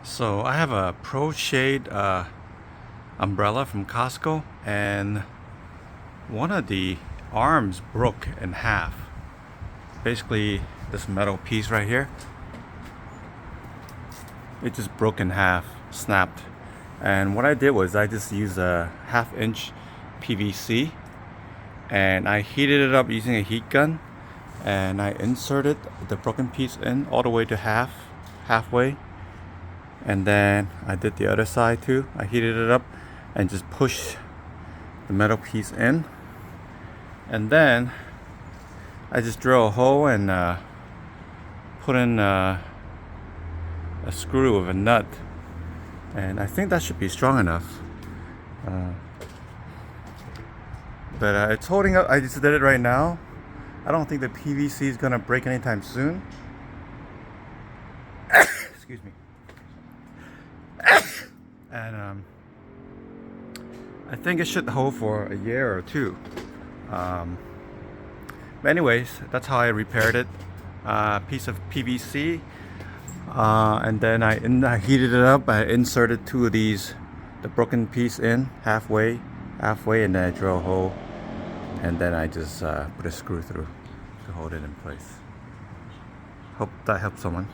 So I have a Proshade umbrella from Costco, and one of the arms broke in half. Basically, this metal piece right here, it just broke in half, snapped. And what I did was I just used a 1/2 inch PVC, and I heated it up using a heat gun, and I inserted the broken piece in all the way to halfway. And then I did the other side too. I heated it up and just pushed the metal piece in, and then I just drill a hole and put in a screw with a nut, and I think that should be strong enough. But it's holding up. I just did it right now. I don't think the PVC is gonna break anytime soon. Excuse me. And I think it should hold for a year or two. But anyways, that's how I repaired it. Piece of PVC, and then I heated it up. I inserted two of these, the broken piece in halfway, and then I drill a hole, and then I just put a screw through to hold it in place. Hope that helps someone.